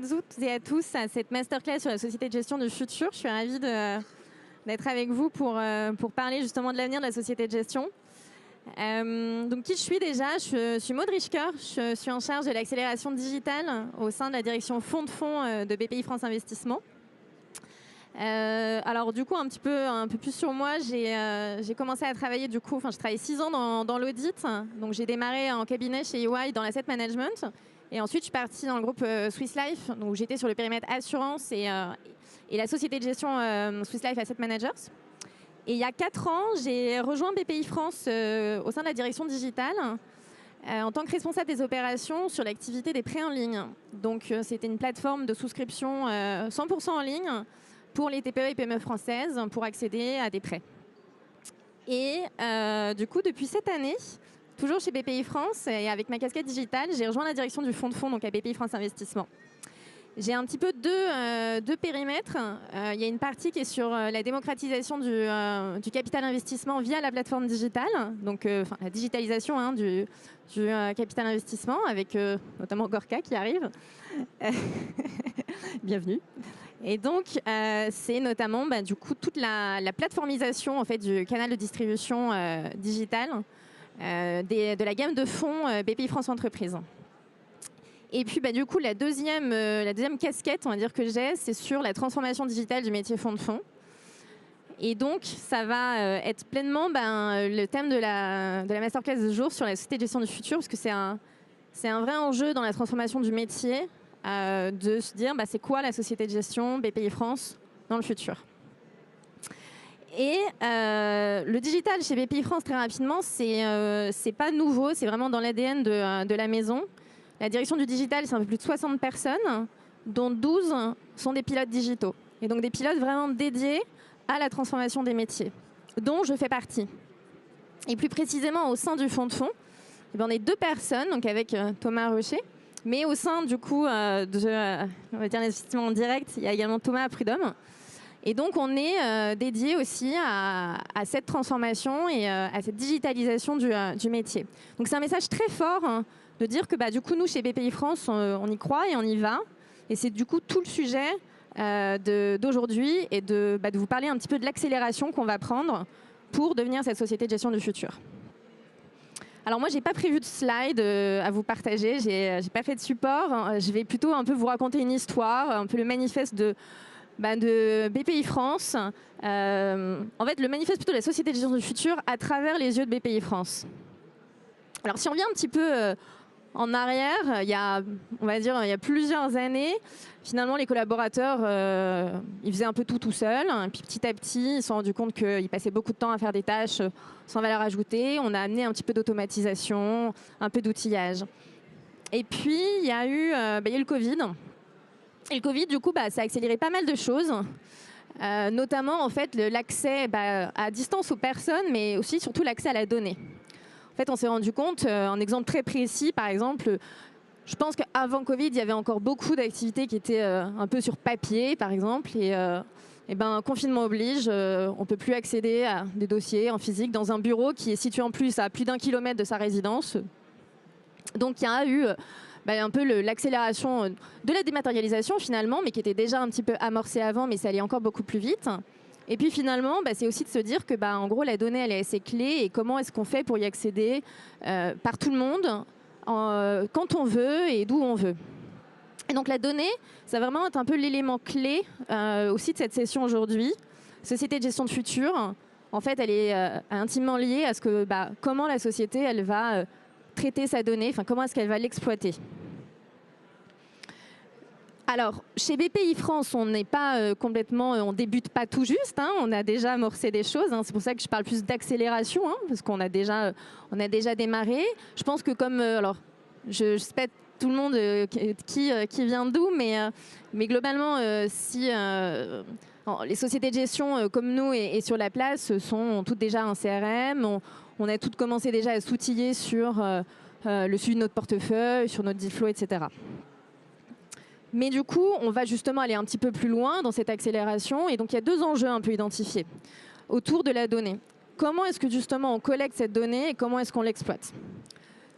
toutes et à tous à cette masterclass sur la société de gestion du futur. Je suis ravie d'être avec vous pour parler justement de l'avenir de la société de gestion. Donc qui je suis déjà? Je suis Maud Richter, je suis en charge de l'accélération digitale au sein de la direction fonds de fonds de BPI France Investissement. Alors du coup un peu plus sur moi, j'ai commencé à travailler je travaille 6 ans dans l'audit, donc j'ai démarré en cabinet chez EY dans l'asset management et ensuite je suis partie dans le groupe Swiss Life, donc j'étais sur le périmètre assurance et la société de gestion Swiss Life Asset Managers. Et il y a 4 ans, j'ai rejoint BPI France au sein de la direction digitale en tant que responsable des opérations sur l'activité des prêts en ligne. Donc c'était une plateforme de souscription 100% en ligne pour les TPE et PME françaises pour accéder à des prêts. Et du coup, depuis cette année, toujours chez BPI France et avec ma casquette digitale, j'ai rejoint la direction du fonds de fonds, donc à BPI France Investissement. J'ai un petit peu deux périmètres. Il y a une partie qui est sur la démocratisation du capital investissement via la plateforme digitale, donc la digitalisation du capital investissement, avec notamment Gorka qui arrive. Bienvenue. Et donc, c'est notamment du coup toute la plateformisation en fait, du canal de distribution digital de la gamme de fonds BPI France Entreprises. Et puis, du coup, la deuxième casquette, on va dire que j'ai, c'est sur la transformation digitale du métier fonds de fonds. Et donc, ça va être pleinement le thème de la masterclass de ce jour sur la société de gestion du futur, parce que c'est un vrai enjeu dans la transformation du métier de se dire c'est quoi la société de gestion BPI France dans le futur. Et le digital chez BPI France, très rapidement, c'est pas nouveau, c'est vraiment dans l'ADN de la maison. La direction du digital, c'est un peu plus de 60 personnes, dont 12 sont des pilotes digitaux. Et donc des pilotes vraiment dédiés à la transformation des métiers, dont je fais partie. Et plus précisément, au sein du fonds de fonds, on est 2 personnes, donc avec Thomas Rocher, mais au sein du coup on va dire l'investissement en direct, il y a également Thomas Prudhomme. Et donc on est dédié aussi à cette transformation et à cette digitalisation du métier. Donc c'est un message très fort de dire que du coup nous chez BPI France on y croit et on y va. Et c'est du coup tout le sujet d'aujourd'hui et de vous parler un petit peu de l'accélération qu'on va prendre pour devenir cette société de gestion du futur. Alors moi, j'ai pas prévu de slide à vous partager, j'ai pas fait de support. Je vais plutôt un peu vous raconter une histoire, un peu le manifeste de BPI France. En fait, le manifeste plutôt de la société de gestion du futur à travers les yeux de BPI France. Alors si on revient un petit peu en arrière, on va dire il y a plusieurs années, finalement les collaborateurs, ils faisaient un peu tout seuls. Puis petit à petit, ils se sont rendus compte qu'ils passaient beaucoup de temps à faire des tâches sans valeur ajoutée. On a amené un petit peu d'automatisation, un peu d'outillage. Et puis, il y a eu le Covid. Et le Covid, du coup, ça a accéléré pas mal de choses. Notamment, en fait, l'accès à distance aux personnes, mais aussi, surtout, l'accès à la donnée. En fait, on s'est rendu compte, un exemple très précis, par exemple, je pense qu'avant Covid, il y avait encore beaucoup d'activités qui étaient un peu sur papier, par exemple. Et confinement oblige, on ne peut plus accéder à des dossiers en physique dans un bureau qui est situé en plus à plus d'1 kilomètre de sa résidence. Donc, il y a eu un peu l'accélération de la dématérialisation, finalement, mais qui était déjà un petit peu amorcée avant, mais ça allait encore beaucoup plus vite. Et puis finalement, c'est aussi de se dire que en gros, la donnée, elle est assez clé. Et comment est-ce qu'on fait pour y accéder par tout le monde, quand on veut et d'où on veut. Et donc la donnée, ça va vraiment être un peu l'élément clé aussi de cette session aujourd'hui. Société de gestion de futur, en fait, elle est intimement liée à ce que comment la société, elle va traiter sa donnée, comment est-ce qu'elle va l'exploiter. Alors, chez BPI France, on n'est pas on débute pas tout juste, on a déjà amorcé des choses, c'est pour ça que je parle plus d'accélération, parce qu'on a déjà démarré. Je pense que comme, je sais pas tout le monde qui vient d'où, mais globalement, si les sociétés de gestion comme nous et sur la place ont toutes déjà un CRM, on a toutes commencé déjà à s'outiller sur le suivi de notre portefeuille, sur notre deal flow, etc. Mais du coup, on va justement aller un petit peu plus loin dans cette accélération. Et donc, il y a 2 enjeux un peu identifiés autour de la donnée. Comment est-ce que justement on collecte cette donnée et comment est-ce qu'on l'exploite?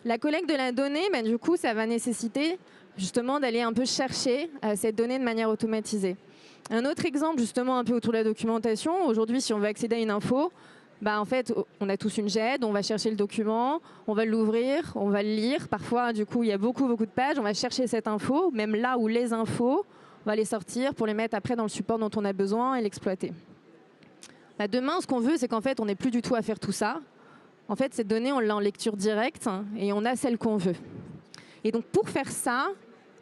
La collecte de la donnée, du coup, ça va nécessiter justement d'aller un peu chercher cette donnée de manière automatisée. Un autre exemple justement un peu autour de la documentation, aujourd'hui si on veut accéder à une info, bah, en fait on a tous une GED, on va chercher le document, on va l'ouvrir, on va le lire, parfois du coup il y a beaucoup de pages, on va chercher cette info, même là où les infos, on va les sortir pour les mettre après dans le support dont on a besoin et l'exploiter. Bah, demain ce qu'on veut c'est qu'en fait on n'ait plus du tout à faire tout ça, en fait cette donnée on l'a en lecture directe et on a celle qu'on veut. Et donc pour faire ça,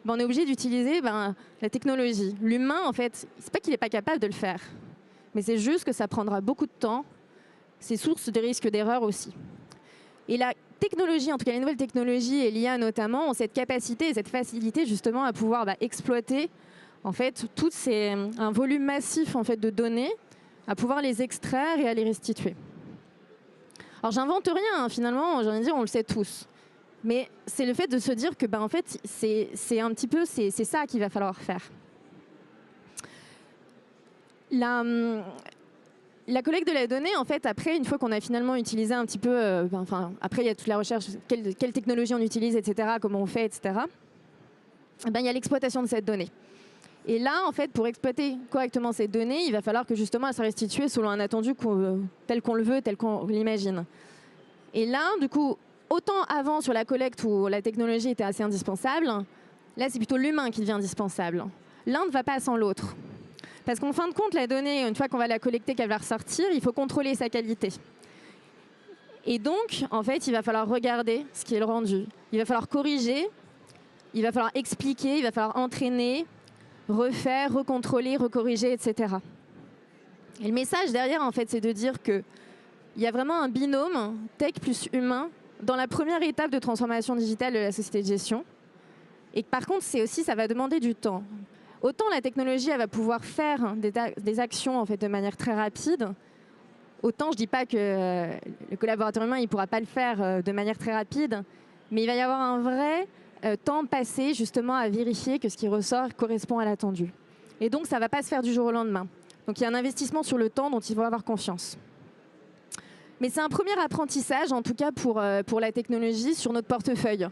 on est obligé d'utiliser la technologie. L'humain, en fait, c'est pas qu'il n'est pas capable de le faire, mais c'est juste que ça prendra beaucoup de temps. C'est source de risques d'erreur aussi. Et la technologie, en tout cas les nouvelles technologies et l'IA notamment, ont cette capacité et cette facilité justement à pouvoir exploiter en fait un volume massif en fait, de données, à pouvoir les extraire et à les restituer. Alors j'invente rien, hein, finalement, j'ai envie de dire, on le sait tous. Mais c'est le fait de se dire que en fait, c'est un petit peu c'est ça qu'il va falloir faire. La collecte de la donnée, en fait, après, une fois qu'on a finalement utilisé un petit peu, après il y a toute la recherche, quelle technologie on utilise, etc., comment on fait, etc., il y a l'exploitation de cette donnée. Et là, en fait, pour exploiter correctement cette donnée, il va falloir que justement elle soit restituée selon un attendu tel qu'on le veut, tel qu'on l'imagine. Et là, du coup, autant avant sur la collecte où la technologie était assez indispensable, là c'est plutôt l'humain qui devient indispensable. L'un ne va pas sans l'autre. Parce qu'en fin de compte, la donnée, une fois qu'on va la collecter, qu'elle va ressortir, il faut contrôler sa qualité. Et donc, en fait, il va falloir regarder ce qui est le rendu. Il va falloir corriger, il va falloir expliquer, il va falloir entraîner, refaire, recontrôler, recorriger, etc. Et le message derrière, en fait, c'est de dire qu'il y a vraiment un binôme tech plus humain dans la première étape de transformation digitale de la société de gestion. Et par contre, ça va demander du temps. Autant la technologie, elle va pouvoir faire des actions en fait, de manière très rapide, autant je ne dis pas que le collaborateur humain ne pourra pas le faire de manière très rapide, mais il va y avoir un vrai temps passé justement à vérifier que ce qui ressort correspond à l'attendu. Et donc, ça ne va pas se faire du jour au lendemain. Donc, il y a un investissement sur le temps dont il faut avoir confiance. Mais c'est un premier apprentissage, en tout cas pour la technologie, sur notre portefeuille.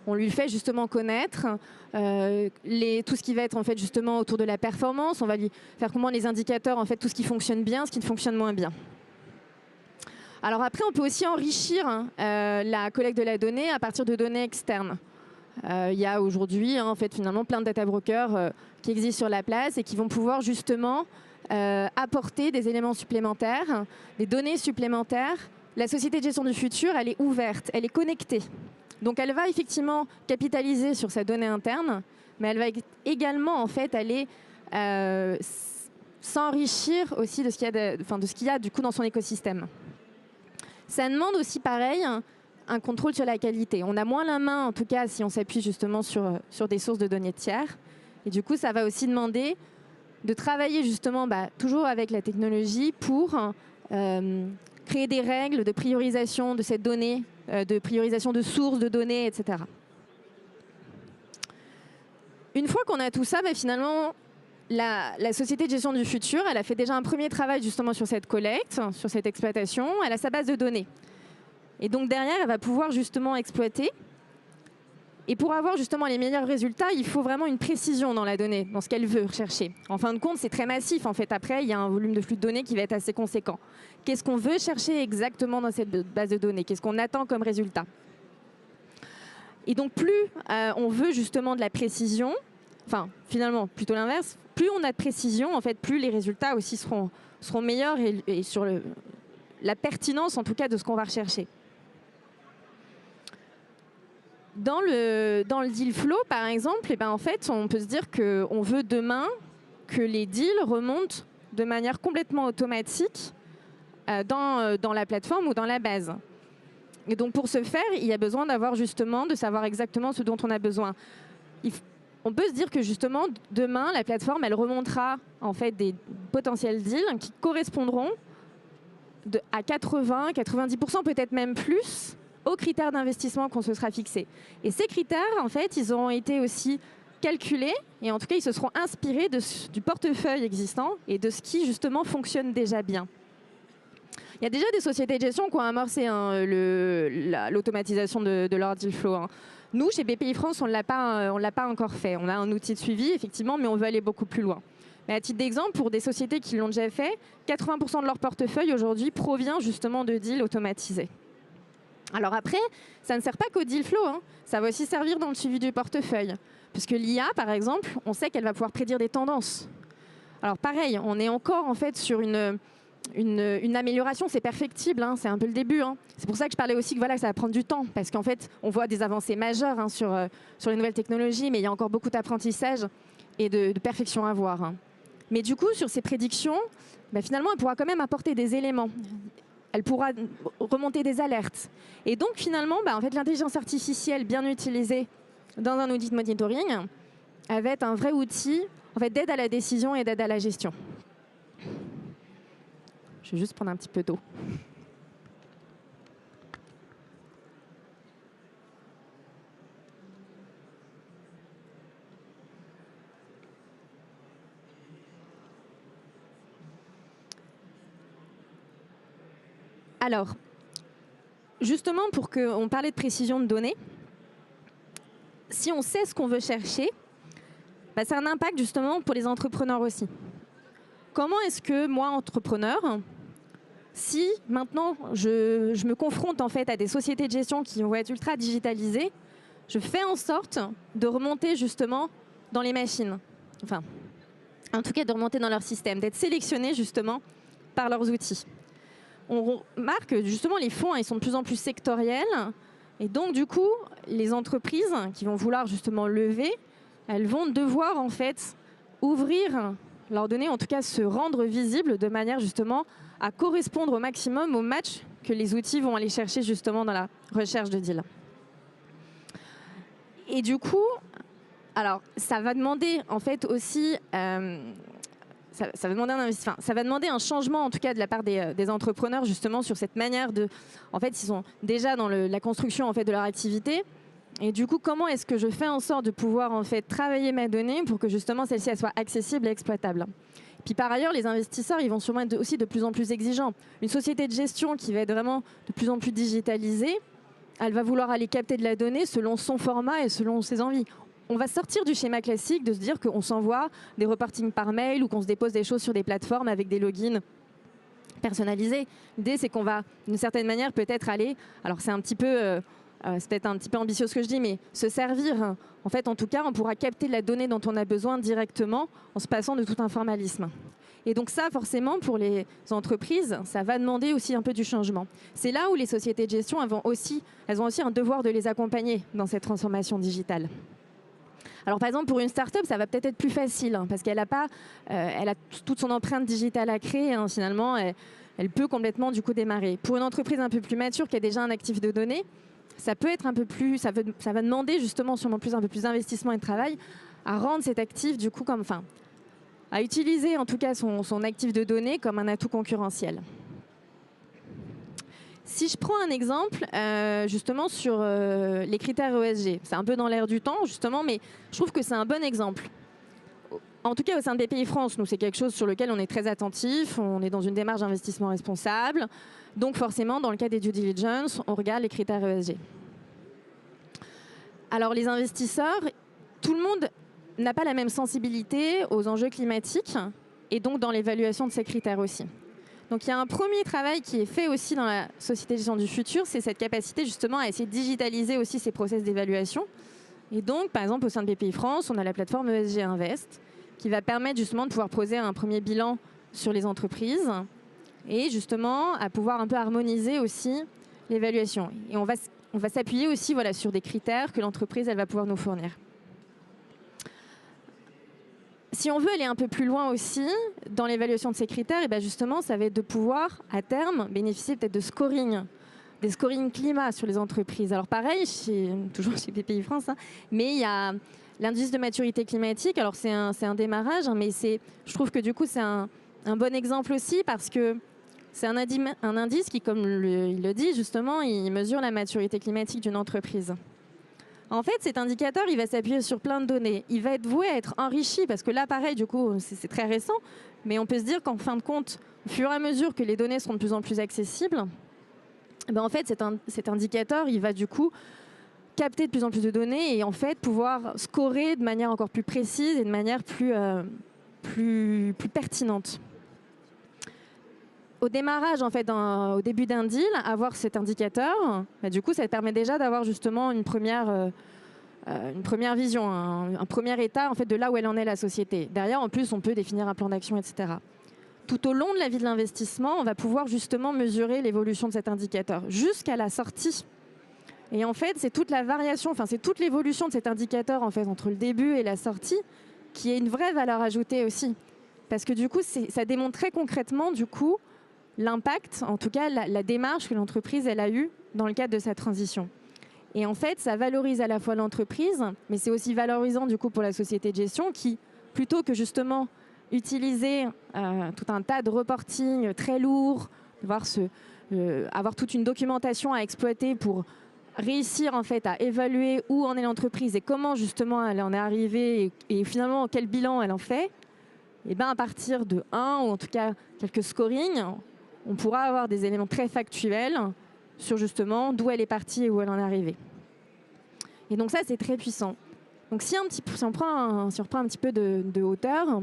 On lui fait justement connaître tout ce qui va être en fait, justement autour de la performance. On va lui faire comprendre les indicateurs, en fait, tout ce qui fonctionne bien, ce qui fonctionne moins bien. Alors après, on peut aussi enrichir la collecte de la donnée à partir de données externes. Il y a aujourd'hui, en fait, finalement, plein de data brokers qui existent sur la place et qui vont pouvoir justement apporter des éléments supplémentaires, des données supplémentaires. La société de gestion du futur, elle est ouverte, elle est connectée. Donc elle va effectivement capitaliser sur sa donnée interne, mais elle va également en fait aller s'enrichir aussi de ce qu'il y a du coup dans son écosystème. Ça demande aussi pareil un contrôle sur la qualité. On a moins la main en tout cas si on s'appuie justement sur des sources de données tiers. Et du coup ça va aussi demander de travailler justement toujours avec la technologie pour créer des règles de priorisation de cette donnée, de priorisation de sources de données, etc. Une fois qu'on a tout ça, finalement, la société de gestion du futur, elle a fait déjà un premier travail justement sur cette collecte, sur cette exploitation. Elle a sa base de données. Et donc derrière, elle va pouvoir justement exploiter. Et pour avoir justement les meilleurs résultats, il faut vraiment une précision dans la donnée, dans ce qu'elle veut rechercher. En fin de compte, c'est très massif. En fait, après, il y a un volume de flux de données qui va être assez conséquent. Qu'est-ce qu'on veut chercher exactement dans cette base de données? Qu'est-ce qu'on attend comme résultat? Et donc, plus on veut justement de la précision, enfin, finalement, plutôt l'inverse, plus on a de précision, en fait, plus les résultats aussi seront meilleurs et sur la pertinence, en tout cas, de ce qu'on va rechercher. Dans le deal flow, par exemple, en fait, on peut se dire qu'on veut demain que les deals remontent de manière complètement automatique dans la plateforme ou dans la base. Et donc, pour ce faire, il y a besoin de savoir exactement ce dont on a besoin. On peut se dire que justement, demain, la plateforme, elle remontera en fait des potentiels deals qui correspondront à 80, 90%, peut-être même plus, aux critères d'investissement qu'on se sera fixés. Et ces critères, en fait, ils auront été aussi calculés, et en tout cas, ils se seront inspirés du portefeuille existant et de ce qui, justement, fonctionne déjà bien. Il y a déjà des sociétés de gestion qui ont amorcé hein, l'automatisation de leur deal flow. Hein. Nous, chez BPI France, on ne l'a pas encore fait. On a un outil de suivi, effectivement, mais on veut aller beaucoup plus loin. Mais à titre d'exemple, pour des sociétés qui l'ont déjà fait, 80% de leur portefeuille aujourd'hui provient justement de deals automatisés. Alors après, ça ne sert pas qu'au deal flow, hein. Ça va aussi servir dans le suivi du portefeuille. Puisque l'IA, par exemple, on sait qu'elle va pouvoir prédire des tendances. Alors pareil, on est encore en fait sur une amélioration, c'est perfectible, hein, c'est un peu le début. Hein. C'est pour ça que je parlais aussi que voilà, ça va prendre du temps, parce qu'en fait, on voit des avancées majeures hein, sur les nouvelles technologies, mais il y a encore beaucoup d'apprentissage et de perfection à voir. Hein. Mais du coup, sur ces prédictions, bah, finalement, elle pourra quand même apporter des éléments. Elle pourra remonter des alertes. Et donc, finalement, bah, en fait, l'intelligence artificielle bien utilisée dans un outil de monitoring, elle va être un vrai outil en fait, d'aide à la décision et d'aide à la gestion. Je vais juste prendre un petit peu d'eau. Alors, justement, pour qu'on parlait de précision de données, si on sait ce qu'on veut chercher, bah, ça a un impact justement pour les entrepreneurs aussi. Comment est-ce que moi, entrepreneur, si maintenant je me confronte en fait à des sociétés de gestion qui vont être ultra digitalisées, je fais en sorte de remonter justement dans les machines. Enfin, en tout cas de remonter dans leur système, d'être sélectionné justement par leurs outils. On remarque que justement les fonds, ils sont de plus en plus sectoriels. Et donc du coup, les entreprises qui vont vouloir justement lever, elles vont devoir en fait ouvrir leurs données, en tout cas se rendre visibles de manière justement à correspondre au maximum au match que les outils vont aller chercher justement dans la recherche de deal. Et du coup, alors ça va demander en fait aussi, ça va demander un changement en tout cas de la part des entrepreneurs justement sur cette manière de, en fait ils sont déjà dans la construction en fait de leur activité. Et du coup, comment est-ce que je fais en sorte de pouvoir en fait travailler ma donnée pour que justement celle-ci soit accessible et exploitable? Puis par ailleurs, les investisseurs, ils vont sûrement être aussi de plus en plus exigeants. Une société de gestion qui va être vraiment de plus en plus digitalisée, elle va vouloir aller capter de la donnée selon son format et selon ses envies. On va sortir du schéma classique de se dire qu'on s'envoie des reportings par mail ou qu'on se dépose des choses sur des plateformes avec des logins personnalisés. L'idée, c'est qu'on va, d'une certaine manière, peut-être aller... Alors c'est un petit peu... c'est peut-être un petit peu ambitieux ce que je dis, mais se servir, en fait, en tout cas, on pourra capter la donnée dont on a besoin directement en se passant de tout un formalisme. Et donc ça, forcément, pour les entreprises, ça va demander aussi un peu du changement. C'est là où les sociétés de gestion, elles ont aussi un devoir de les accompagner dans cette transformation digitale. Alors par exemple, pour une start-up, ça va peut-être être plus facile, hein, parce qu'elle a toute son empreinte digitale à créer, hein, finalement, elle peut complètement du coup démarrer. Pour une entreprise un peu plus mature qui a déjà un actif de données, ça peut être un peu plus, ça va demander justement sûrement un peu plus d'investissement et de travail à rendre cet actif du coup à utiliser en tout cas son actif de données comme un atout concurrentiel. Si je prends un exemple justement sur les critères ESG, c'est un peu dans l'air du temps justement, mais je trouve que c'est un bon exemple. En tout cas, au sein de BPI France, nous, c'est quelque chose sur lequel on est très attentif. On est dans une démarche d'investissement responsable. Donc, forcément, dans le cas des due diligence, on regarde les critères ESG. Alors, les investisseurs, tout le monde n'a pas la même sensibilité aux enjeux climatiques et donc dans l'évaluation de ces critères aussi. Donc, il y a un premier travail qui est fait aussi dans la société de gestion du futur, c'est cette capacité justement à essayer de digitaliser aussi ces process d'évaluation. Et donc, par exemple, au sein de BPI France, on a la plateforme ESG Invest, qui va permettre justement de pouvoir poser un premier bilan sur les entreprises et justement à pouvoir un peu harmoniser aussi l'évaluation. Et on va s'appuyer aussi voilà, sur des critères que l'entreprise elle va pouvoir nous fournir. Si on veut aller un peu plus loin aussi dans l'évaluation de ces critères, et bien justement, ça va être de pouvoir à terme bénéficier peut-être de scoring, des scorings climat sur les entreprises. Alors pareil, toujours chez BPI France, hein, mais il y a l'indice de maturité climatique, alors c'est un démarrage, hein, mais je trouve que du coup c'est un bon exemple aussi parce que c'est un indice qui, comme il le dit justement, il mesure la maturité climatique d'une entreprise. En fait, cet indicateur, il va s'appuyer sur plein de données. Il va être voué à être enrichi, parce que là, pareil, du coup, c'est très récent, mais on peut se dire qu'en fin de compte, au fur et à mesure que les données seront de plus en plus accessibles, ben en fait, cet indicateur, il va du coup capter de plus en plus de données et en fait pouvoir scorer de manière encore plus précise et de manière plus pertinente. Au démarrage, en fait, au début d'un deal, avoir cet indicateur, bah, du coup, ça permet déjà d'avoir justement une première vision, un premier état en fait, de là où elle en est la société. Derrière, en plus, on peut définir un plan d'action, etc. Tout au long de la vie de l'investissement, on va pouvoir justement mesurer l'évolution de cet indicateur jusqu'à la sortie. Et en fait, c'est toute la variation, enfin, c'est toute l'évolution de cet indicateur en fait, entre le début et la sortie qui est une vraie valeur ajoutée aussi. Parce que du coup, ça démontre très concrètement, du coup, l'impact, en tout cas la démarche que l'entreprise elle a eue dans le cadre de sa transition. Et en fait, ça valorise à la fois l'entreprise, mais c'est aussi valorisant du coup pour la société de gestion qui, plutôt que justement utiliser tout un tas de reporting très lourds, avoir toute une documentation à exploiter pour réussir en fait à évaluer où en est l'entreprise et comment justement elle en est arrivée et finalement quel bilan elle en fait, et bien à partir de 1 ou en tout cas quelques scorings, on pourra avoir des éléments très factuels sur justement d'où elle est partie et où elle en est arrivée. Et donc ça, c'est très puissant. Donc si on reprend un petit peu de hauteur,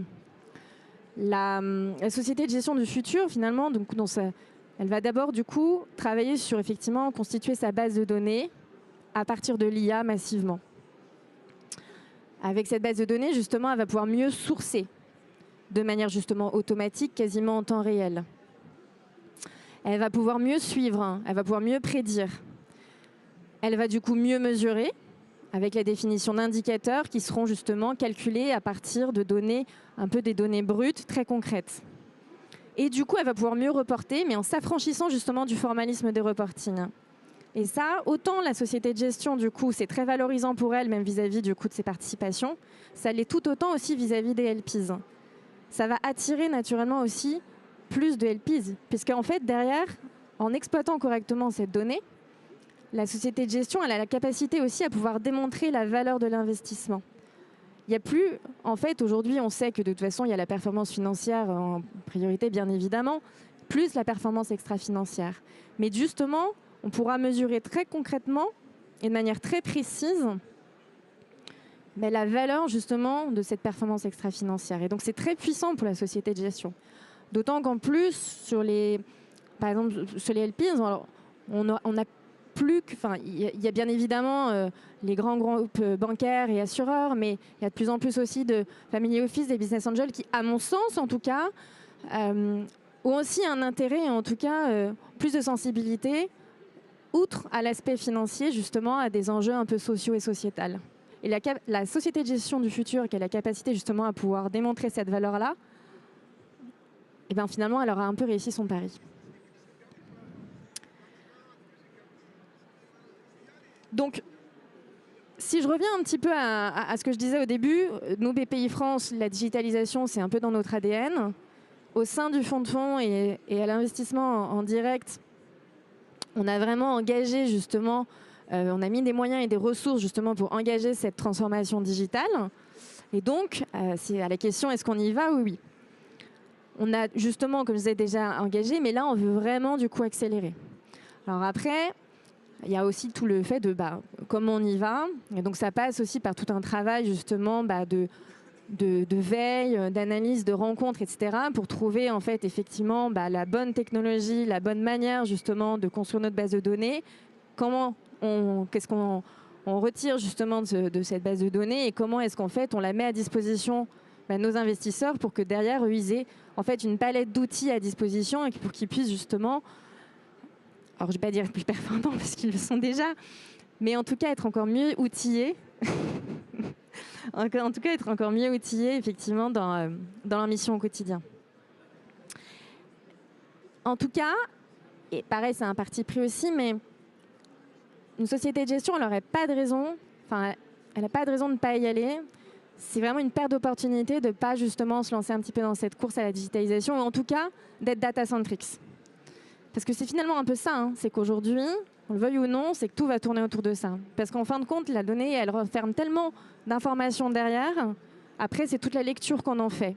la société de gestion du futur, finalement, donc, elle va d'abord du coup travailler sur effectivement constituer sa base de données à partir de l'IA massivement. Avec cette base de données, justement, elle va pouvoir mieux sourcer de manière justement automatique, quasiment en temps réel. Elle va pouvoir mieux suivre, elle va pouvoir mieux prédire. Elle va du coup mieux mesurer avec la définition d'indicateurs qui seront justement calculés à partir de données, un peu des données brutes très concrètes. Et du coup, elle va pouvoir mieux reporter, mais en s'affranchissant justement du formalisme des reportings. Et ça, autant la société de gestion, du coup, c'est très valorisant pour elle, même vis-à-vis du coup de ses participations, ça l'est tout autant aussi vis-à-vis des LPs. Ça va attirer naturellement aussi plus de LPs, puisqu'en fait, derrière, en exploitant correctement cette donnée, la société de gestion, elle a la capacité aussi à pouvoir démontrer la valeur de l'investissement. Il n'y a plus, en fait, aujourd'hui, on sait que de toute façon, il y a la performance financière en priorité, bien évidemment, plus la performance extra-financière. Mais justement, on pourra mesurer très concrètement et de manière très précise la valeur, justement, de cette performance extra-financière. Et donc, c'est très puissant pour la société de gestion. D'autant qu'en plus, par exemple, sur les LPs, on a plus que, enfin, il y a bien évidemment les grands groupes bancaires et assureurs, mais il y a de plus en plus aussi de family office, des business angels qui, à mon sens en tout cas, ont aussi un intérêt, en tout cas, plus de sensibilité, outre à l'aspect financier, justement, à des enjeux un peu sociaux et sociétals. Et la société de gestion du futur, qui a la capacité justement à pouvoir démontrer cette valeur-là, et bien finalement, elle aura un peu réussi son pari. Donc, si je reviens un petit peu à ce que je disais au début, nous, BPI France, la digitalisation, c'est un peu dans notre ADN. Au sein du fonds de fonds et à l'investissement en direct, on a vraiment engagé justement, on a mis des moyens et des ressources justement pour engager cette transformation digitale. Et donc, c'est à la question, est-ce qu'on y va? Oui. On a justement, comme je disais, déjà engagé, mais là, on veut vraiment du coup accélérer. Alors après, il y a aussi tout le fait de comment on y va. Et donc, ça passe aussi par tout un travail justement de veille, d'analyse, de rencontres, etc. pour trouver en fait effectivement la bonne technologie, la bonne manière justement de construire notre base de données. Qu'est-ce qu'on retire justement de cette base de données et comment est-ce qu'en fait on la met à disposition nos investisseurs pour que derrière eux, ils aient en fait une palette d'outils à disposition et pour qu'ils puissent justement, alors je ne vais pas dire plus performants parce qu'ils le sont déjà, mais en tout cas être encore mieux outillés, en tout cas être encore mieux outillés effectivement dans leur mission au quotidien. En tout cas, et pareil c'est un parti pris aussi, mais une société de gestion, elle n'aurait pas de raison, elle n'a pas de raison de ne pas y aller. C'est vraiment une perte d'opportunité de ne pas justement se lancer un petit peu dans cette course à la digitalisation, ou en tout cas d'être data-centric. Parce que c'est finalement un peu ça, c'est qu'aujourd'hui, on le veuille ou non, c'est que tout va tourner autour de ça. Parce qu'en fin de compte, la donnée, elle renferme tellement d'informations derrière. Après, c'est toute la lecture qu'on en fait.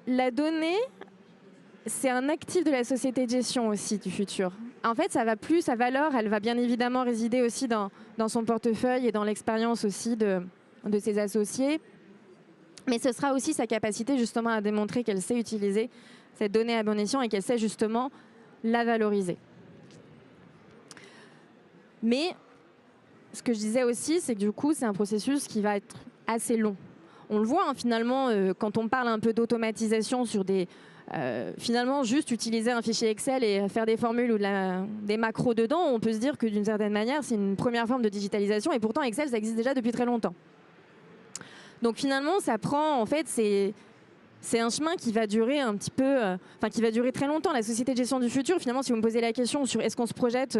La donnée, c'est un actif de la société de gestion aussi du futur. En fait, ça va plus, sa valeur, elle va bien évidemment résider aussi dans son portefeuille et dans l'expérience aussi de ses associés. Mais ce sera aussi sa capacité justement à démontrer qu'elle sait utiliser cette donnée à bon escient et qu'elle sait justement la valoriser. Mais ce que je disais aussi, c'est que du coup, c'est un processus qui va être assez long. On le voit hein, finalement, quand on parle un peu d'automatisation sur des... finalement, juste utiliser un fichier Excel et faire des formules ou des macros dedans, on peut se dire que d'une certaine manière, c'est une première forme de digitalisation. Et pourtant, Excel, ça existe déjà depuis très longtemps. Donc finalement, ça prend, en fait, c'est un chemin qui va durer un petit peu, qui va durer très longtemps. La société de gestion du futur, finalement, si vous me posez la question sur est-ce qu'on se projette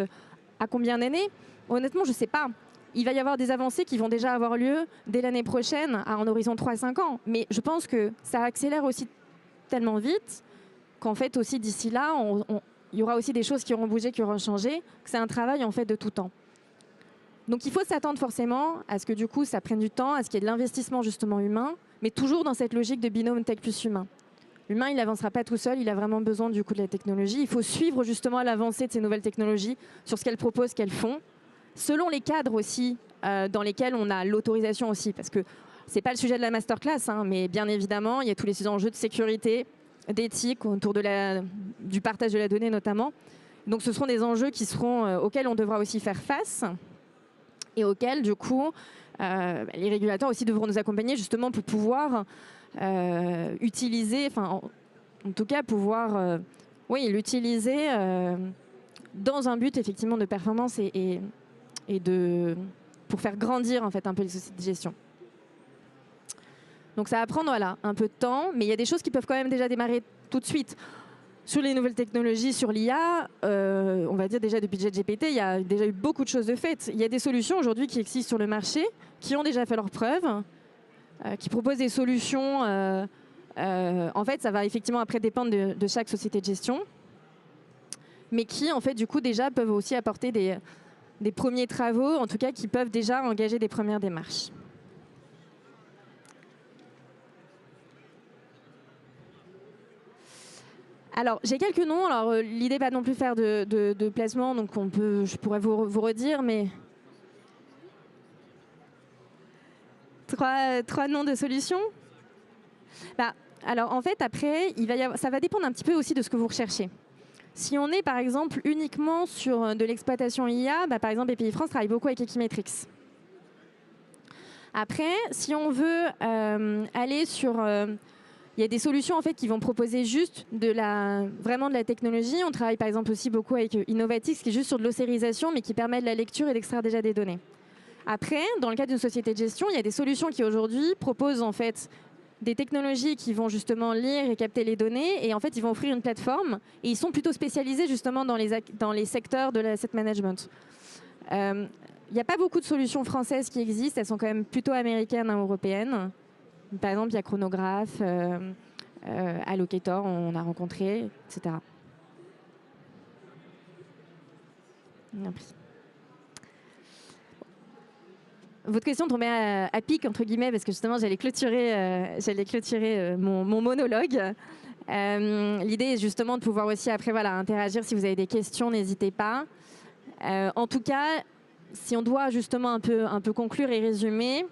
à combien d'années, honnêtement, je ne sais pas. Il va y avoir des avancées qui vont déjà avoir lieu dès l'année prochaine, à un horizon 3-5 ans. Mais je pense que ça accélère aussi tellement vite qu'en fait, aussi d'ici là, il y aura aussi des choses qui auront bougé, qui auront changé, que c'est un travail en fait de tout temps. Donc il faut s'attendre forcément à ce que du coup ça prenne du temps, à ce qu'il y ait de l'investissement justement humain, mais toujours dans cette logique de binôme tech plus humain. L'humain, il n'avancera pas tout seul, il a vraiment besoin du coup de la technologie. Il faut suivre justement l'avancée de ces nouvelles technologies sur ce qu'elles proposent, ce qu'elles font, selon les cadres aussi dans lesquels on a l'autorisation aussi, parce que c'est pas le sujet de la masterclass, hein, mais bien évidemment, il y a tous les enjeux de sécurité, d'éthique autour du partage de la donnée notamment. Donc ce seront des enjeux auxquels on devra aussi faire face et auxquels, du coup, les régulateurs aussi devront nous accompagner justement pour pouvoir utiliser, en tout cas pouvoir l'utiliser dans un but effectivement de performance et pour faire grandir en fait un peu les sociétés de gestion. Donc ça va prendre un peu de temps, mais il y a des choses qui peuvent quand même déjà démarrer tout de suite. Sur les nouvelles technologies, sur l'IA, on va dire déjà depuis ChatGPT, il y a déjà eu beaucoup de choses de faites. Il y a des solutions aujourd'hui qui existent sur le marché, qui ont déjà fait leurs preuves, qui proposent des solutions. En fait, ça va effectivement après dépendre de chaque société de gestion, mais qui en fait du coup déjà peuvent aussi apporter des premiers travaux, en tout cas qui peuvent déjà engager des premières démarches. Alors, j'ai quelques noms. Alors, l'idée pas non plus faire de placement, donc je pourrais vous redire, mais trois noms de solutions. Alors, en fait, après, ça va dépendre un petit peu aussi de ce que vous recherchez. Si on est, par exemple, uniquement sur de l'exploitation IA, par exemple, Bpifrance travaille beaucoup avec Equimetrix. Après, si on veut aller sur... il y a des solutions en fait qui vont proposer juste vraiment de la technologie. On travaille par exemple aussi beaucoup avec Innovatix qui est juste sur de l'ossérisation mais qui permet de la lecture et d'extraire déjà des données. Après, dans le cadre d'une société de gestion, il y a des solutions qui aujourd'hui proposent en fait des technologies qui vont justement lire et capter les données et en fait ils vont offrir une plateforme et ils sont plutôt spécialisés justement dans les secteurs de l'asset management. Il n'y a pas beaucoup de solutions françaises qui existent, elles sont quand même plutôt américaines ou européennes. Par exemple, il y a Chronograph, Allocator, on a rencontré, etc. Votre question tombait à pic, entre guillemets, parce que justement, j'allais clôturer mon monologue. L'idée est justement de pouvoir aussi, après, interagir. Si vous avez des questions, n'hésitez pas. En tout cas, si on doit justement un peu conclure et résumer,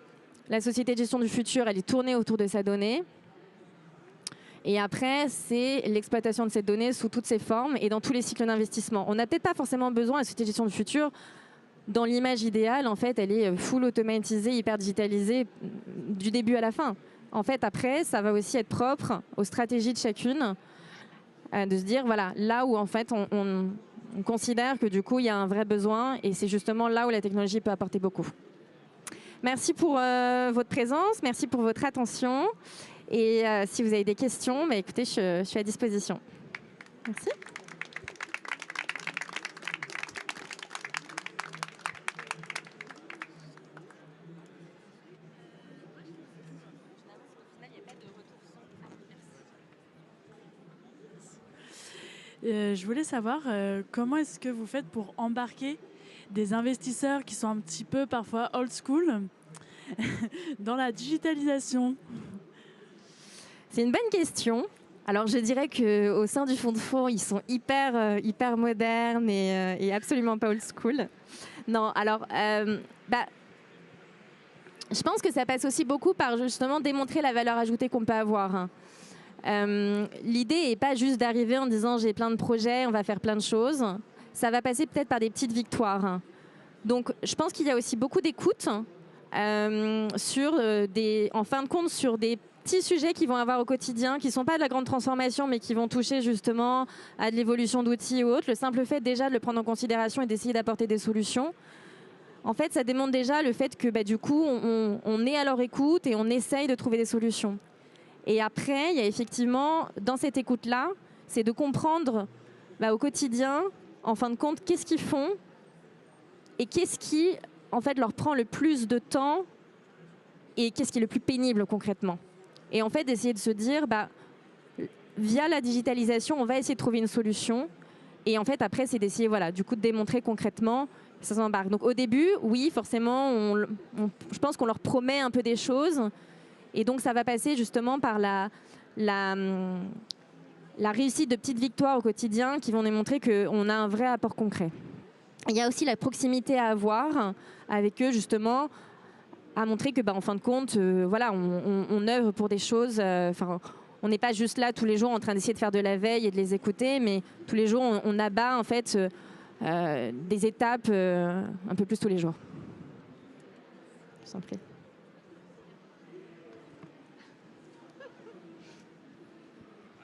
la société de gestion du futur, elle est tournée autour de sa donnée. Et après, c'est l'exploitation de cette donnée sous toutes ses formes et dans tous les cycles d'investissement. On n'a peut-être pas forcément besoin, la société de gestion du futur, dans l'image idéale, en fait, elle est full automatisée, hyper digitalisée du début à la fin. En fait, après, ça va aussi être propre aux stratégies de chacune, de se dire, voilà, là où en fait, on considère que du coup, il y a un vrai besoin et c'est justement là où la technologie peut apporter beaucoup. Merci pour votre présence, merci pour votre attention. Et si vous avez des questions, écoutez, je suis à disposition. Merci. Je voulais savoir comment est-ce que vous faites pour embarquer des investisseurs qui sont un petit peu parfois old school dans la digitalisation? C'est une bonne question. Alors, je dirais qu'au sein du fonds de fonds, ils sont hyper modernes et absolument pas old school. Non, alors, je pense que ça passe aussi beaucoup par justement démontrer la valeur ajoutée qu'on peut avoir. L'idée n'est pas juste d'arriver en disant j'ai plein de projets, on va faire plein de choses. Ça va passer peut-être par des petites victoires. Donc, je pense qu'il y a aussi beaucoup d'écoute en fin de compte, sur des petits sujets qu'ils vont avoir au quotidien, qui ne sont pas de la grande transformation, mais qui vont toucher justement à de l'évolution d'outils ou autres. Le simple fait déjà de le prendre en considération et d'essayer d'apporter des solutions, en fait, ça démontre déjà le fait que du coup, on est à leur écoute et on essaye de trouver des solutions. Et après, il y a effectivement, dans cette écoute-là, c'est de comprendre au quotidien, en fin de compte, qu'est-ce qu'ils font et qu'est-ce qui, en fait, leur prend le plus de temps et qu'est-ce qui est le plus pénible concrètement. Et en fait, d'essayer de se dire, via la digitalisation, on va essayer de trouver une solution. Et en fait, après, c'est d'essayer, du coup, de démontrer concrètement que ça s'embarque. Donc au début, oui, forcément, je pense qu'on leur promet un peu des choses. Et donc, ça va passer justement par la réussite de petites victoires au quotidien qui vont démontrer qu'on a un vrai apport concret. Il y a aussi la proximité à avoir avec eux, justement, à montrer que, en fin de compte, on œuvre pour des choses. On n'est pas juste là tous les jours en train d'essayer de faire de la veille et de les écouter, mais tous les jours, on abat en fait des étapes un peu plus tous les jours. Je vous en prie.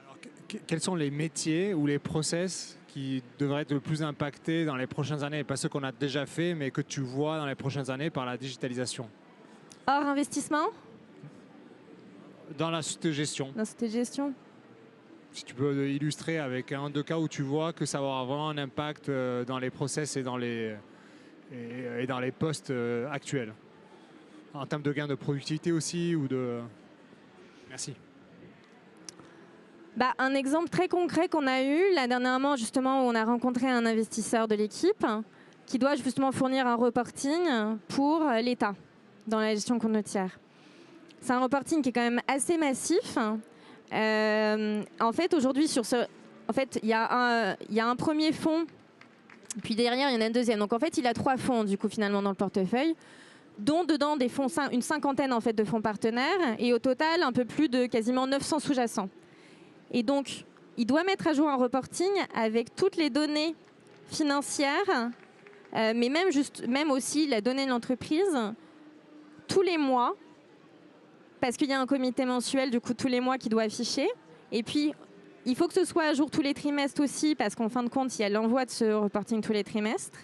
Alors, quels sont les métiers ou les process qui devraient être le plus impactés dans les prochaines années, et pas ceux qu'on a déjà fait, mais que tu vois dans les prochaines années par la digitalisation? Hors investissement? Dans la société de gestion. Dans la société de gestion. Si tu peux illustrer avec un ou deux cas où tu vois que ça va avoir vraiment un impact dans les process et dans les postes actuels. En termes de gains de productivité aussi ou de... Merci. Un exemple très concret qu'on a eu là dernièrement, justement, où on a rencontré un investisseur de l'équipe qui doit justement fournir un reporting pour l'État dans la gestion communautaire. C'est un reporting qui est quand même assez massif. En fait, aujourd'hui, il y a un premier fonds, puis derrière, il y en a un deuxième. Donc, en fait, il a 3 fonds, du coup, finalement, dans le portefeuille, dont dedans des fonds, une cinquantaine, en fait, de fonds partenaires, et au total, un peu plus de quasiment 900 sous-jacents. Et donc, il doit mettre à jour un reporting avec toutes les données financières, mais même aussi la donnée de l'entreprise, tous les mois, parce qu'il y a un comité mensuel, du coup, tous les mois qui doit afficher. Et puis, il faut que ce soit à jour tous les trimestres aussi, parce qu'en fin de compte, il y a l'envoi de ce reporting tous les trimestres.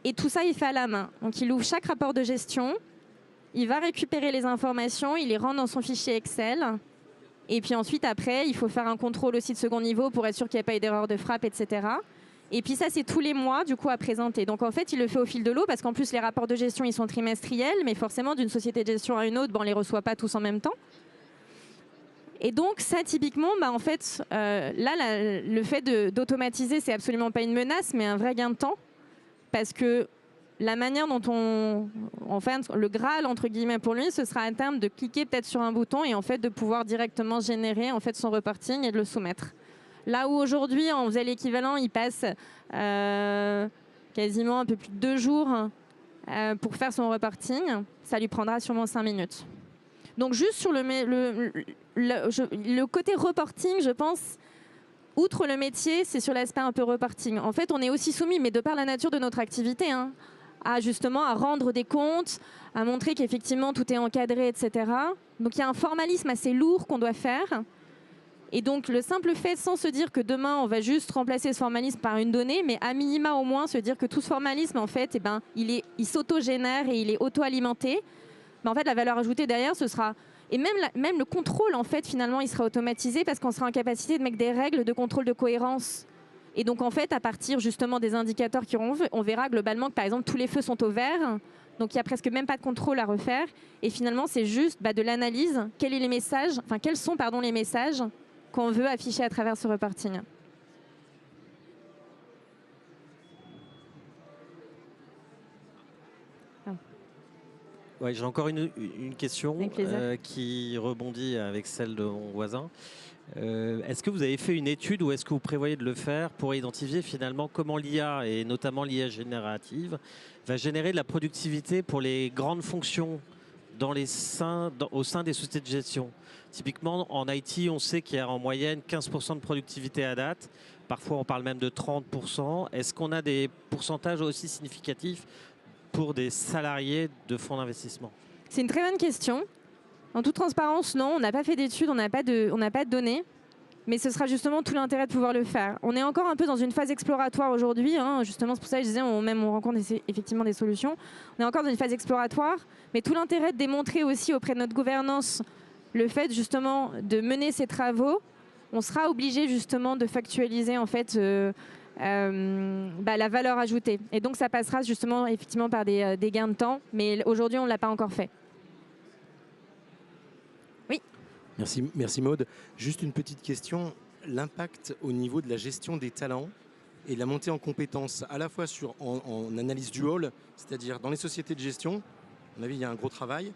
Et tout ça, il fait à la main. Donc, il ouvre chaque rapport de gestion, il va récupérer les informations, il les rend dans son fichier Excel. Et puis ensuite, après, il faut faire un contrôle aussi de second niveau pour être sûr qu'il n'y a pas eu d'erreur de frappe, etc. Et puis ça, c'est tous les mois, du coup, à présenter. Donc en fait, il le fait au fil de l'eau, parce qu'en plus, les rapports de gestion, ils sont trimestriels, mais forcément, d'une société de gestion à une autre, on ne les reçoit pas tous en même temps. Et donc ça, typiquement, en fait, le fait d'automatiser, c'est absolument pas une menace, mais un vrai gain de temps. Parce que la manière dont le Graal, entre guillemets, pour lui, ce sera à terme de cliquer peut-être sur un bouton et en fait de pouvoir directement générer en fait son reporting et de le soumettre. Là où aujourd'hui, on faisait l'équivalent, il passe quasiment un peu plus de 2 jours pour faire son reporting, ça lui prendra sûrement 5 minutes. Donc juste sur le côté reporting, je pense, outre le métier, c'est sur l'aspect un peu reporting. En fait, on est aussi soumis, mais de par la nature de notre activité, à rendre des comptes, à montrer qu'effectivement tout est encadré, etc. Donc il y a un formalisme assez lourd qu'on doit faire. Et donc le simple fait, sans se dire que demain on va juste remplacer ce formalisme par une donnée, mais à minima au moins se dire que tout ce formalisme, en fait, il s'auto-génère et il est auto-alimenté. Mais en fait, la valeur ajoutée derrière, ce sera... Et même le contrôle, en fait, finalement, il sera automatisé parce qu'on sera en capacité de mettre des règles de contrôle de cohérence. Et donc, en fait, à partir justement des indicateurs on verra globalement que, par exemple, tous les feux sont au vert. Donc, il n'y a presque même pas de contrôle à refaire. Et finalement, c'est juste de l'analyse. Quels sont les messages qu'on veut afficher à travers ce reporting. Ouais, j'ai encore une question Avec plaisir. qui rebondit avec celle de mon voisin. Est-ce que vous avez fait une étude ou est-ce que vous prévoyez de le faire pour identifier finalement comment l'IA, et notamment l'IA générative, va générer de la productivité pour les grandes fonctions au sein des sociétés de gestion? Typiquement, en IT, on sait qu'il y a en moyenne 15% de productivité à date. Parfois, on parle même de 30%. Est-ce qu'on a des pourcentages aussi significatifs pour des salariés de fonds d'investissement? C'est une très bonne question. En toute transparence, non, on n'a pas fait d'études, on n'a pas de données. Mais ce sera justement tout l'intérêt de pouvoir le faire. On est encore un peu dans une phase exploratoire aujourd'hui. Justement, c'est pour ça que je disais, on rencontre effectivement des solutions. On est encore dans une phase exploratoire. Mais tout l'intérêt de démontrer aussi auprès de notre gouvernance le fait justement de mener ces travaux, on sera obligé justement de factualiser en fait la valeur ajoutée. Et donc ça passera justement effectivement par des gains de temps. Mais aujourd'hui, on ne l'a pas encore fait. Merci Maude. Juste une petite question. L'impact au niveau de la gestion des talents et de la montée en compétences, à la fois en analyse du hall, c'est-à-dire dans les sociétés de gestion, à mon avis, il y a un gros travail,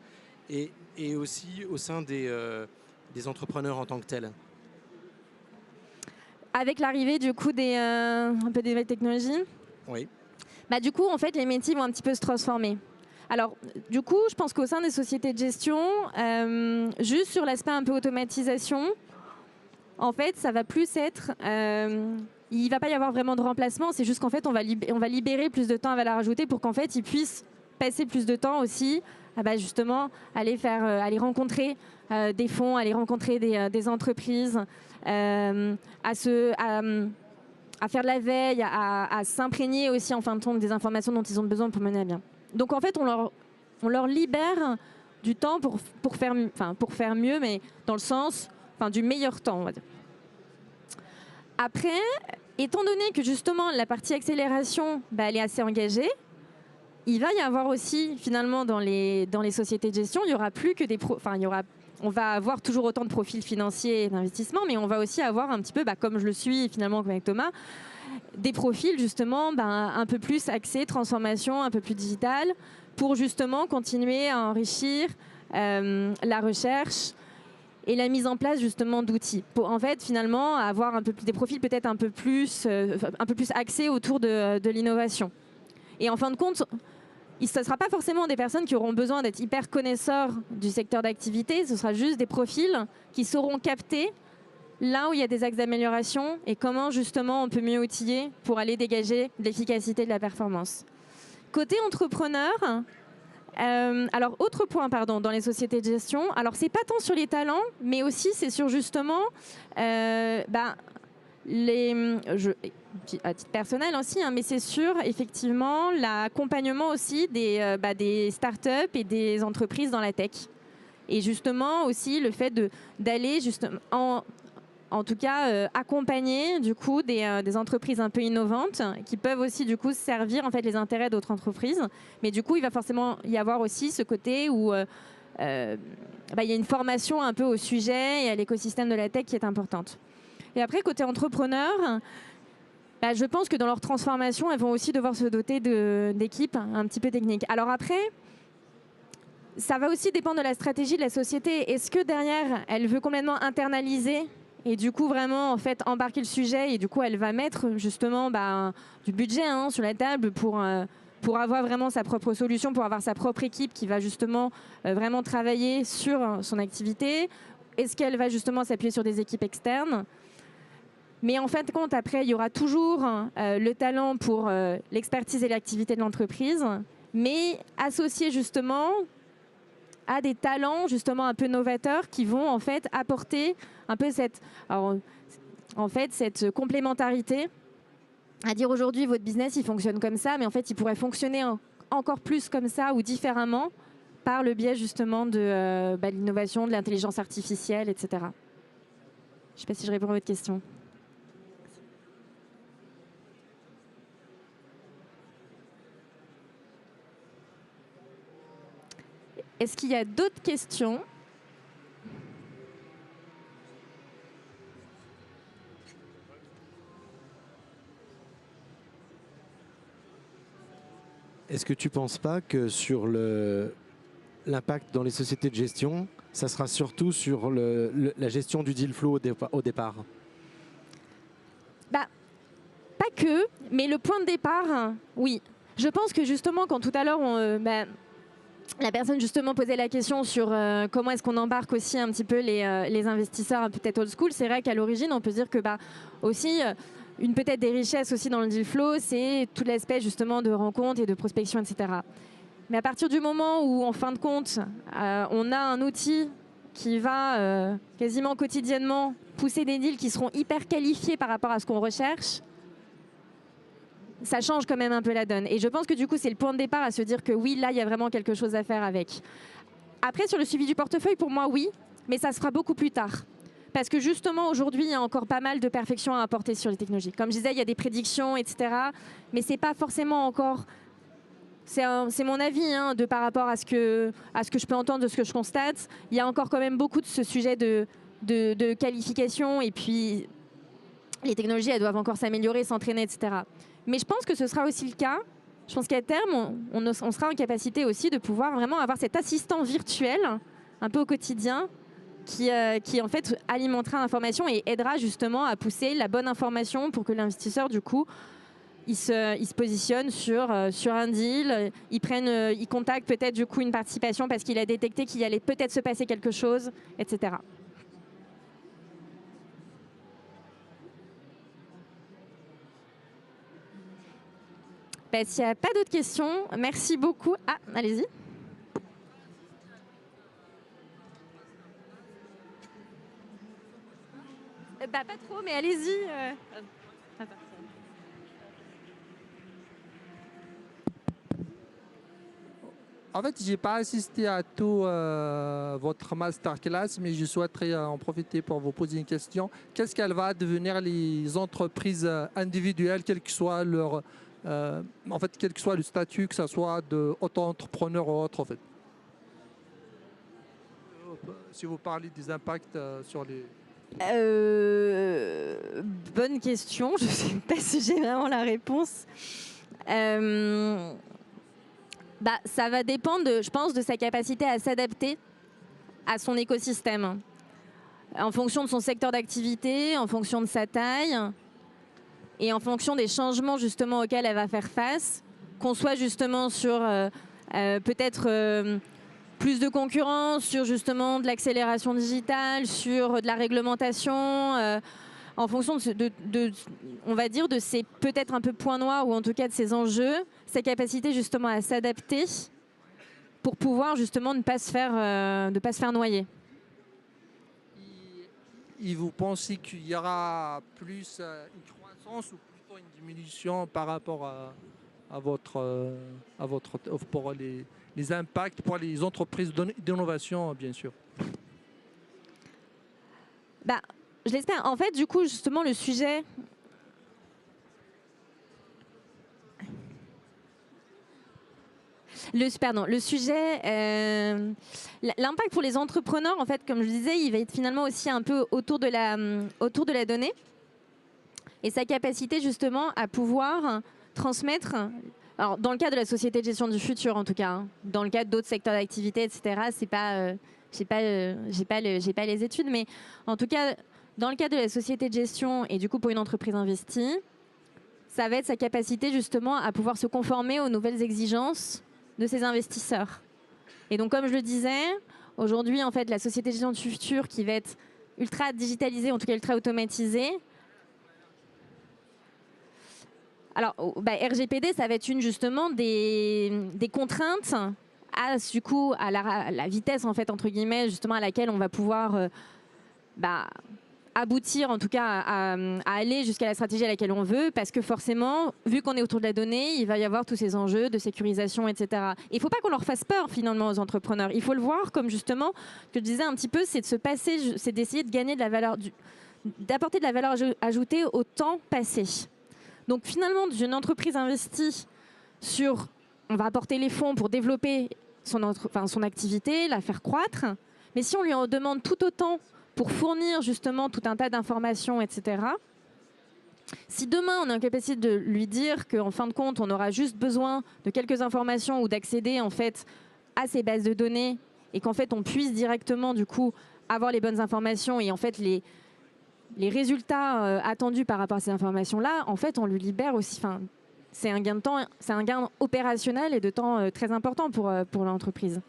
et aussi au sein des entrepreneurs en tant que tels. Avec l'arrivée du coup un peu des nouvelles technologies, Oui. du coup, en fait, les métiers vont un petit peu se transformer. Alors, du coup, je pense qu'au sein des sociétés de gestion, juste sur l'aspect un peu automatisation, en fait, ça va plus être... il ne va pas y avoir vraiment de remplacement, c'est juste qu'en fait, on va libérer plus de temps à valeur ajoutée pour qu'en fait, ils puissent passer plus de temps aussi à justement aller rencontrer des fonds, aller rencontrer des entreprises, à faire de la veille, à s'imprégner aussi en fin de compte des informations dont ils ont besoin pour mener à bien. Donc en fait, on leur libère du temps pour faire mieux, mais dans le sens du meilleur temps, on va dire. Après, étant donné que justement la partie accélération, elle est assez engagée, il va y avoir aussi finalement dans les sociétés de gestion, il n'y aura plus que on va avoir toujours autant de profils financiers et d'investissement, mais on va aussi avoir un petit peu, comme je le suis finalement avec Thomas, des profils justement un peu plus axés transformation, un peu plus digital, pour justement continuer à enrichir la recherche et la mise en place justement d'outils. Pour en fait finalement avoir des profils peut-être un peu plus axés autour de l'innovation. Et en fin de compte, ce ne sera pas forcément des personnes qui auront besoin d'être hyper connaisseurs du secteur d'activité, ce sera juste des profils qui sauront capter là où il y a des axes d'amélioration et comment justement on peut mieux outiller pour aller dégager de l'efficacité, de la performance. Côté entrepreneur, alors autre point dans les sociétés de gestion, alors c'est pas tant sur les talents, mais aussi c'est sur justement à titre personnel aussi, mais c'est sûr effectivement l'accompagnement aussi des startups et des entreprises dans la tech. Et justement aussi le fait d'aller justement en tout cas accompagner du coup des entreprises un peu innovantes qui peuvent aussi du coup servir en fait les intérêts d'autres entreprises. Mais du coup, il va forcément y avoir aussi ce côté où il y a une formation un peu au sujet et à l'écosystème de la tech qui est importante. Et après, côté entrepreneur, je pense que dans leur transformation, elles vont aussi devoir se doter d'équipes un petit peu techniques. Alors après, ça va aussi dépendre de la stratégie de la société. Est-ce que derrière, elle veut complètement internaliser et du coup vraiment en fait embarquer le sujet et du coup elle va mettre justement du budget sur la table pour avoir vraiment sa propre solution, pour avoir sa propre équipe qui va justement vraiment travailler sur son activité? Est-ce qu'elle va justement s'appuyer sur des équipes externes? Mais en fin de compte, après, il y aura toujours le talent pour l'expertise et l'activité de l'entreprise, mais associé justement à des talents justement un peu novateurs qui vont en fait apporter un peu cette complémentarité, à dire aujourd'hui votre business il fonctionne comme ça, mais en fait il pourrait fonctionner encore plus comme ça ou différemment par le biais justement de l'innovation, de l'intelligence artificielle, etc. Je ne sais pas si je réponds à votre question. Est-ce qu'il y a d'autres questions ? Est-ce que tu ne penses pas que sur le l'impact dans les sociétés de gestion, ça sera surtout sur la gestion du deal flow au départ. Bah, pas que, mais le point de départ, oui. Je pense que justement, quand tout à l'heure, la personne justement posait la question sur comment est-ce qu'on embarque aussi un petit peu les investisseurs peut-être old school, c'est vrai qu'à l'origine, on peut se dire que aussi, une peut-être des richesses aussi dans le deal flow, c'est tout l'aspect justement de rencontre et de prospection, etc. Mais à partir du moment où, en fin de compte, on a un outil qui va quasiment quotidiennement pousser des deals qui seront hyper qualifiés par rapport à ce qu'on recherche, ça change quand même un peu la donne. Et je pense que du coup, c'est le point de départ à se dire que oui, là, il y a vraiment quelque chose à faire avec. Après, sur le suivi du portefeuille, pour moi, oui, mais ça sera beaucoup plus tard. Parce que justement, aujourd'hui, il y a encore pas mal de perfection à apporter sur les technologies. Comme je disais, il y a des prédictions, etc. Mais ce n'est pas forcément encore... C'est mon avis par rapport à ce que je peux entendre, de ce que je constate. Il y a encore quand même beaucoup de ce sujet de qualification. Et puis, les technologies, elles doivent encore s'améliorer, s'entraîner, etc. Mais je pense que ce sera aussi le cas. Je pense qu'à terme, on sera en capacité aussi de pouvoir vraiment avoir cet assistant virtuel, un peu au quotidien, qui en fait alimentera l'information et aidera justement à pousser la bonne information pour que l'investisseur, du coup, il se positionne sur un deal, il contacte peut-être du coup une participation parce qu'il a détecté qu'il allait peut-être se passer quelque chose, etc. S'il n'y a pas d'autres questions, merci beaucoup. Ah, allez-y. Pas trop, mais allez-y. En fait, je n'ai pas assisté à tout votre masterclass, mais je souhaiterais en profiter pour vous poser une question. Qu'est-ce qu'elle va devenir les entreprises individuelles, quel que soit leur, quel que soit le statut, que ce soit d'auto-entrepreneur ou autre, en fait? Si vous parlez des impacts sur les... Bonne question. Je ne sais pas si j'ai vraiment la réponse. Ça va dépendre, je pense, de sa capacité à s'adapter à son écosystème. En fonction de son secteur d'activité, en fonction de sa taille et en fonction des changements justement auxquels elle va faire face, qu'on soit justement sur peut-être plus de concurrence, sur justement de l'accélération digitale, sur de la réglementation, en fonction on va dire, de ces peut-être un peu points noirs ou en tout cas de ces enjeux, sa capacité justement à s'adapter pour pouvoir justement ne pas se faire noyer. Et vous pensez qu'il y aura plus une croissance ou plutôt une diminution par rapport à votre pour les impacts pour les entreprises d'innovation, bien sûr? Je l'espère. En fait, du coup, justement, le sujet... Le sujet, l'impact pour les entrepreneurs, en fait, comme je disais, il va être finalement aussi un peu autour de la donnée et sa capacité justement à pouvoir transmettre, alors dans le cas de la société de gestion du futur en tout cas, dans le cas d'autres secteurs d'activité, etc., c'est pas, j'ai pas les études, mais en tout cas, dans le cas de la société de gestion et du coup pour une entreprise investie, ça va être sa capacité justement à pouvoir se conformer aux nouvelles exigences de ses investisseurs. Et donc, comme je le disais, aujourd'hui, en fait, la société de gestion du futur qui va être ultra digitalisée, en tout cas ultra automatisée. Alors, RGPD, ça va être justement des contraintes à la vitesse, en fait, entre guillemets, justement, à laquelle on va pouvoir aboutir en tout cas à aller jusqu'à la stratégie à laquelle on veut, parce que forcément, vu qu'on est autour de la donnée, il va y avoir tous ces enjeux de sécurisation, etc. Et il ne faut pas qu'on leur fasse peur finalement aux entrepreneurs. Il faut le voir comme justement, que je disais un petit peu, c'est de se passer, c'est d'essayer de gagner de la valeur, d'apporter de la valeur ajoutée au temps passé. Donc finalement, d'une entreprise investie sur, on va apporter les fonds pour développer son activité, la faire croître, mais si on lui en demande tout autant pour fournir justement tout un tas d'informations, etc. Si demain on est en capacité de lui dire qu'en fin de compte on aura juste besoin de quelques informations ou d'accéder en fait à ces bases de données et qu'en fait on puisse directement du coup avoir les bonnes informations et en fait les résultats attendus par rapport à ces informations-là, en fait on lui libère aussi, c'est un gain de temps, c'est un gain opérationnel et de temps très important pour l'entreprise.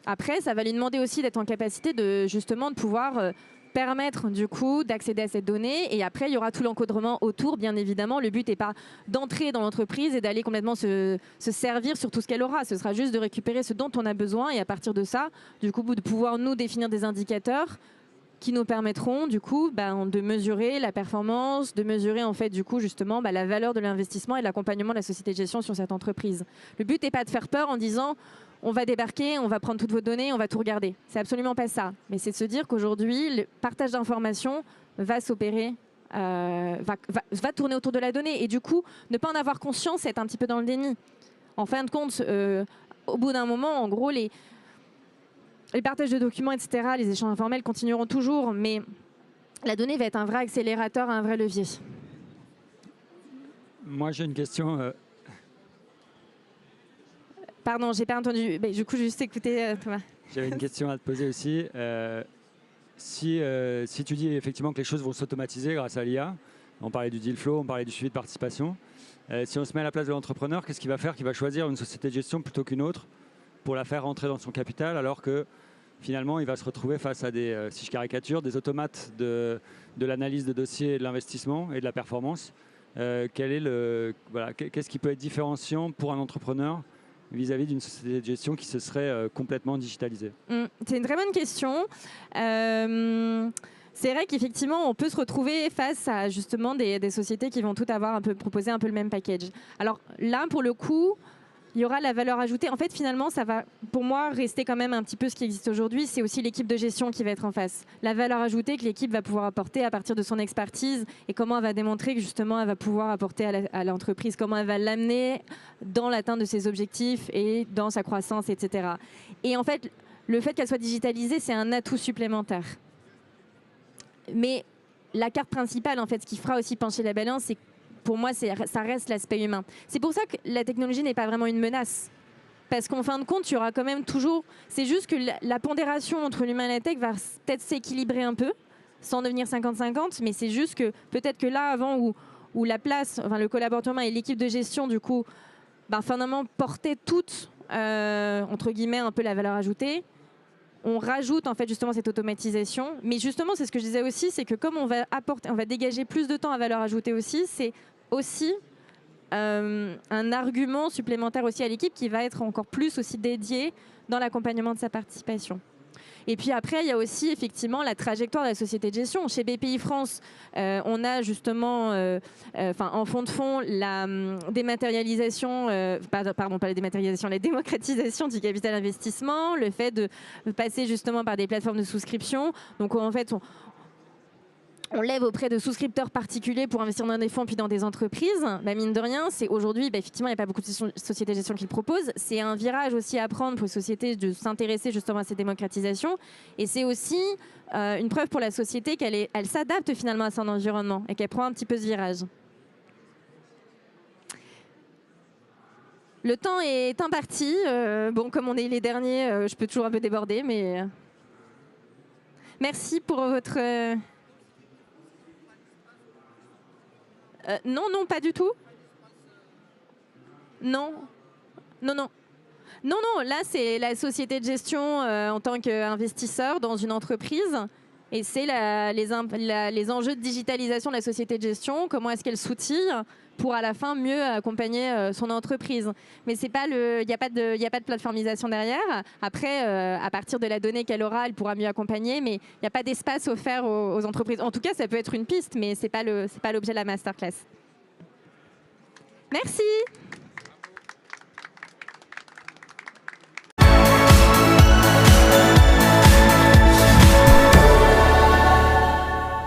Après, ça va lui demander aussi d'être en capacité de justement de pouvoir permettre du coup d'accéder à cette donnée, et après il y aura tout l'encadrement autour, bien évidemment. Le but n'est pas d'entrer dans l'entreprise et d'aller complètement se servir sur tout ce qu'elle aura, ce sera juste de récupérer ce dont on a besoin et à partir de ça, du coup, de pouvoir nous définir des indicateurs qui nous permettront du coup de mesurer la performance, de mesurer en fait du coup justement la valeur de l'investissement et l'accompagnement de la société de gestion sur cette entreprise. Le but n'est pas de faire peur en disant on va débarquer, on va prendre toutes vos données, on va tout regarder. C'est absolument pas ça. Mais c'est de se dire qu'aujourd'hui, le partage d'informations va s'opérer, va tourner autour de la donnée. Et du coup, ne pas en avoir conscience, c'est être un petit peu dans le déni. En fin de compte, au bout d'un moment, en gros, les partages de documents, etc., les échanges informels continueront toujours, mais la donnée va être un vrai accélérateur, un vrai levier. Moi, j'ai une question. Pardon, j'ai pas entendu. Du coup, j'ai juste écouté Thomas. J'avais une question à te poser aussi. Si tu dis effectivement que les choses vont s'automatiser grâce à l'IA, on parlait du deal flow, on parlait du suivi de participation. Si on se met à la place de l'entrepreneur, qu'est-ce qu'il va faire? Qu'il va choisir une société de gestion plutôt qu'une autre pour la faire rentrer dans son capital, alors que finalement, il va se retrouver face à des, si je caricature, des automates de l'analyse de dossiers et de l'investissement et de la performance. Qu'est-ce qui peut être différenciant pour un entrepreneur vis-à-vis d'une société de gestion qui se serait complètement digitalisée? C'est une très bonne question. C'est vrai qu'effectivement, on peut se retrouver face à justement des sociétés qui vont toutes avoir proposer un peu le même package. Alors là, pour le coup, il y aura la valeur ajoutée. En fait, finalement, ça va, pour moi, rester quand même un petit peu ce qui existe aujourd'hui. C'est aussi l'équipe de gestion qui va être en face. La valeur ajoutée que l'équipe va pouvoir apporter à partir de son expertise et comment elle va démontrer que justement, elle va pouvoir apporter à l'entreprise, comment elle va l'amener dans l'atteinte de ses objectifs et dans sa croissance, etc. Et en fait, le fait qu'elle soit digitalisée, c'est un atout supplémentaire. Mais la carte principale, en fait, ce qui fera aussi pencher la balance, c'est pour moi, ça reste l'aspect humain. C'est pour ça que la technologie n'est pas vraiment une menace. Parce qu'en fin de compte, il y aura quand même toujours... C'est juste que la pondération entre l'humain et la tech va peut-être s'équilibrer un peu, sans devenir 50-50, mais c'est juste que peut-être que là, avant, où la place, enfin le collaborateur humain et l'équipe de gestion, du coup, finalement, portaient toutes, entre guillemets, un peu la valeur ajoutée, on rajoute en fait justement cette automatisation. Mais justement, c'est ce que je disais aussi, c'est que comme on va dégager plus de temps à valeur ajoutée aussi, c'est aussi un argument supplémentaire aussi à l'équipe qui va être encore plus aussi dédié dans l'accompagnement de sa participation. Et puis après, il y a aussi effectivement la trajectoire de la société de gestion. Chez BPI France, on a justement, en fond de fond, la dématérialisation, pardon, pas la dématérialisation, la démocratisation du capital investissement, le fait de passer justement par des plateformes de souscription. Donc en fait, on lève auprès de souscripteurs particuliers pour investir dans des fonds puis dans des entreprises. Mine de rien, c'est aujourd'hui, effectivement, il n'y a pas beaucoup de sociétés de gestion qui le proposent. C'est un virage aussi à prendre pour les sociétés de s'intéresser justement à cette démocratisation. Et c'est aussi une preuve pour la société qu'elle s'adapte finalement à son environnement et qu'elle prend un petit peu ce virage. Le temps est imparti. Comme on est les derniers, je peux toujours un peu déborder, mais merci pour votre... Non, pas du tout. Non, là, c'est la société de gestion en tant qu'investisseur dans une entreprise. Et c'est les enjeux de digitalisation de la société de gestion. Comment est-ce qu'elle s'outille pour, à la fin, mieux accompagner son entreprise. Mais il n'y a pas de plateformisation derrière. Après, à partir de la donnée qu'elle aura, elle pourra mieux accompagner. Mais il n'y a pas d'espace offert aux entreprises. En tout cas, ça peut être une piste, mais ce n'est pas l'objet de la masterclass. Merci.